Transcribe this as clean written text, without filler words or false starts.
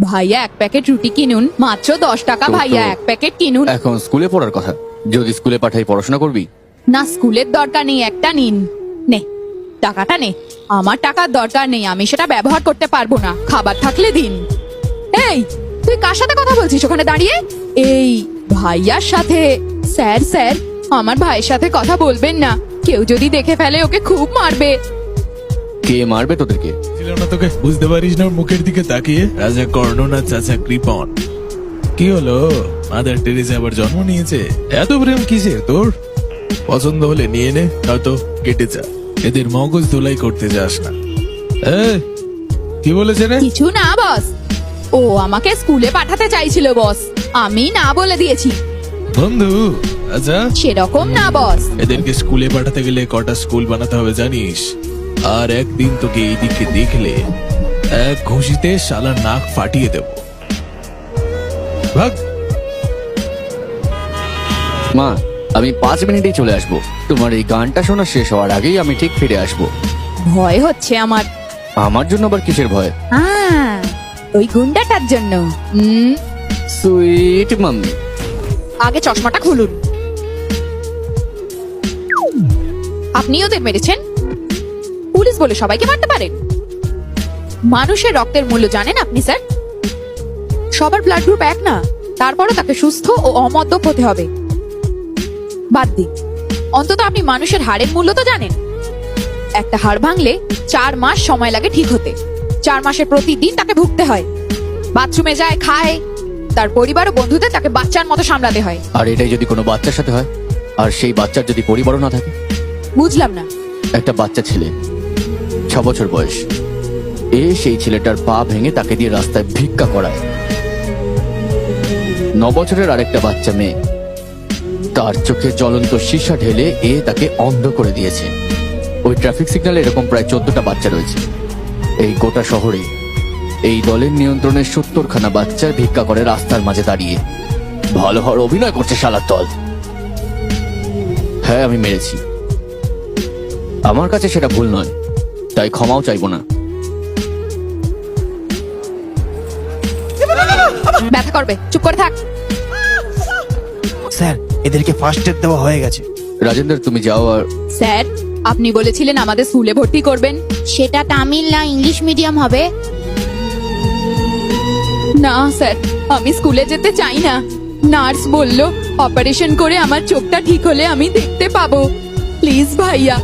ভাইয়া এক প্যাকেট রুটি কিনুন, মাত্র 10 টাকা। তো- ভাইয়া এক প্যাকেট কিনুন। এখন স্কুলে পড়ার কথা, যদি স্কুলে পাঠাই পড়াশোনা করবি? না, স্কুলের দরকার নেই, একটা নিন। নে টাকাটা নে। আমার টাকার দরকার নেই, আমি সেটা ব্যবহার করতে পারবো না। খাবার থাকলে দিন। এই তুই কার সাথে কথা বলছিস ওখানে দাঁড়িয়ে? এই ভাইয়ার সাথে। স্যার স্যার, আমার ভাইয়ের সাথে কথা বলবেন না, কেউ যদি দেখে ফেলে ওকে খুব মারবে। কে মারবে তোদেরকে? ছিল না তোকে, বুঝতে পারিস না ওর মুখের দিকে তাকিয়ে? রাজা কর্ণ না চাচা কৃপন? কি হলো, মাদার টেরেসা আবার জন্ম নিয়েছে? এত প্রেম কিসের তোর? পছন্দ হলে নিয়ে নে, নয়তো কেটে যা। এদের মগজ ধোলাই করতে যাস না। এই, কি বলেছে রে? কিছু না বস, ও আমাকে স্কুলে পাঠাতে চাইছিল বস, আমি না বলে দিয়েছি। বন্ধু? আচ্ছা, সেরকম না বস। এদেরকে স্কুলে পাঠাতে গেলে কটা স্কুল বানাতে হবে জানিস? আর একদিন তোকে এইদিকে দেখলে এক ঘুষিতে শালার নাক ফাটিয়ে দেব। ভাগ। মা, আমি 5 মিনিটেই চলে আসবো। তোমার এই গানটা শোনা শেষ হওয়ার আগেই আমি ঠিক ফিরে আসবো। ভয় হচ্ছে আমার। আমার জন্য আবার কিসের ভয়? ওই গুন্ডাটার জন্য। Sweet mummy. আগে চশমাটা খুলুন। আপনি ওদের মেরেছেন? পুলিশ বলে সবাইকে মারতে পারেন? মানুষের রক্তের মূল্য জানেন আপনি স্যার? সবার ব্লাড গ্রুপ এক না, তারপরও তাকে সুস্থ ও অমদ্যপ হতে হবে। বাদ দিন, অন্তত আপনি মানুষের হাড়ের মূল্য তো জানেন। একটা হাড় ভাঙলে 4 মাস সময় লাগে ঠিক হতে। 4 মাসে প্রতিদিন তাকে ভুগতে হয়, বাথরুমে যায়, খায়, তার পরিবার ও বন্ধুদের তাকে বাচ্চার মতো সামলাতে হয়। আর এটাই যদি কোনো বাচ্চার সাথে হয়, আর সেই বাচ্চার যদি পরিবারও না থাকে? বুঝলাম না। একটা বাচ্চা ছেলে, 6 বছর বয়স, সেই ছেলেটার পা ভেঙে তাকে দিয়ে রাস্তায় ভিক্ষা করায়। 9 বছরের আরেকটা বাচ্চা মেয়ে, তার চোখে জ্বলন্ত সীসা ঢেলে তাকে অন্ধ করে দিয়েছে। ওই ট্রাফিক সিগন্যালে এরকম প্রায় 14টা বাচ্চা রয়েছে। এই গোটা শহরে এই দলের নিয়ন্ত্রণের 70খানা বাচ্চা ভিক্ষা করে রাস্তার মাঝে দাঁড়িয়ে। ভালো হওয়ার অভিনয় করছে শালার দল। হ্যাঁ, আমি মেরেছি, আমার কাছে সেটা ভুল নয়, তাই ক্ষমাও চাইবো না। ব্যথা করবে, চুপ করে থাক। স্যার, এদেরকে ফার্স্ট এড দেওয়া হয়ে গেছে। রাজেন্দ্র, তুমি যাও। আর স্যার, আপনি বলেছিলেন আমাদের স্কুলে ভর্তি করবেন। সেটা তামিল না ইংলিশ মিডিয়াম হবে? না স্যার, আমি স্কুলে যেতে চাই না। নার্স বলল অপারেশন করে আমার চোখটা ঠিক হলে আমি দেখতে পাবো। প্লিজ ভাইয়া।